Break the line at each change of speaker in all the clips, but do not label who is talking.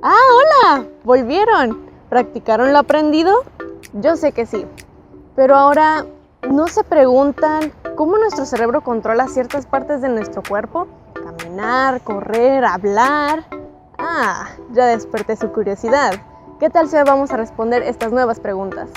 ¡Ah, hola! ¿Volvieron? ¿Practicaron lo aprendido? Yo sé que sí. Pero ahora, ¿no se preguntan cómo nuestro cerebro controla ciertas partes de nuestro cuerpo? Caminar, correr, hablar. Ah, ya desperté su curiosidad. ¿Qué tal si hoy vamos a responder estas nuevas preguntas?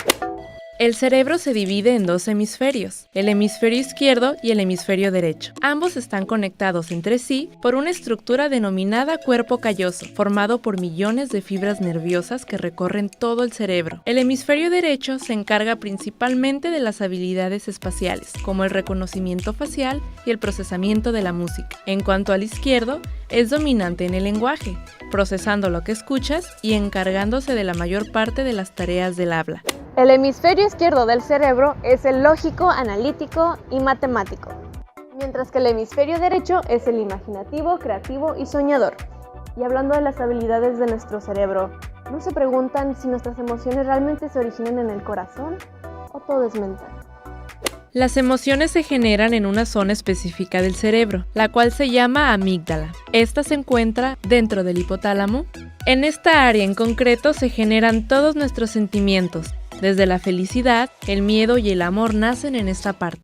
El cerebro se divide en dos hemisferios, el hemisferio izquierdo y el hemisferio derecho. Ambos están conectados entre sí por una estructura denominada cuerpo calloso, formado por millones de fibras nerviosas que recorren todo el cerebro. El hemisferio derecho se encarga principalmente de las habilidades espaciales, como el reconocimiento facial y el procesamiento de la música. En cuanto al izquierdo, es dominante en el lenguaje, procesando lo que escuchas y encargándose de la mayor parte de las tareas del habla.
El hemisferio izquierdo del cerebro es el lógico, analítico y matemático, mientras que el hemisferio derecho es el imaginativo, creativo y soñador. Y hablando de las habilidades de nuestro cerebro, ¿no se preguntan si nuestras emociones realmente se originan en el corazón o todo es mental?
Las emociones se generan en una zona específica del cerebro, la cual se llama amígdala. Esta se encuentra dentro del hipotálamo. En esta área en concreto se generan todos nuestros sentimientos. Desde la felicidad, el miedo y el amor nacen en esta parte.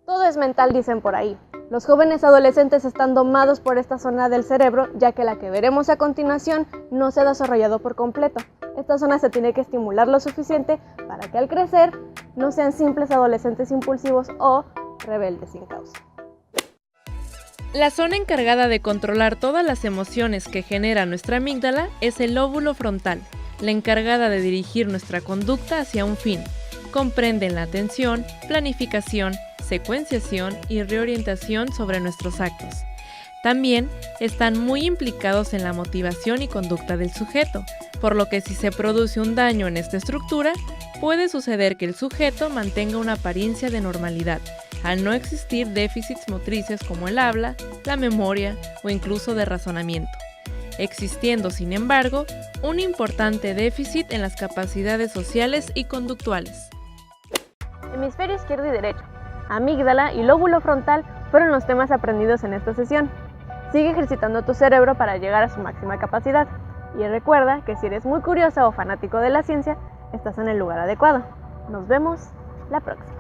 Todo es mental, dicen por ahí. Los jóvenes adolescentes están domados por esta zona del cerebro, ya que la que veremos a continuación no se ha desarrollado por completo. Esta zona se tiene que estimular lo suficiente para que al crecer no sean simples adolescentes impulsivos o rebeldes sin causa.
La zona encargada de controlar todas las emociones que genera nuestra amígdala es el lóbulo frontal, la encargada de dirigir nuestra conducta hacia un fin. Comprenden la atención, planificación, secuenciación y reorientación sobre nuestros actos. También están muy implicados en la motivación y conducta del sujeto, por lo que si se produce un daño en esta estructura, puede suceder que el sujeto mantenga una apariencia de normalidad, al no existir déficits motrices como el habla, la memoria o incluso de razonamiento, existiendo, sin embargo, un importante déficit en las capacidades sociales y conductuales.
Hemisferio izquierdo y derecho, amígdala y lóbulo frontal fueron los temas aprendidos en esta sesión. Sigue ejercitando tu cerebro para llegar a su máxima capacidad. Y recuerda que si eres muy curiosa o fanático de la ciencia, estás en el lugar adecuado. Nos vemos la próxima.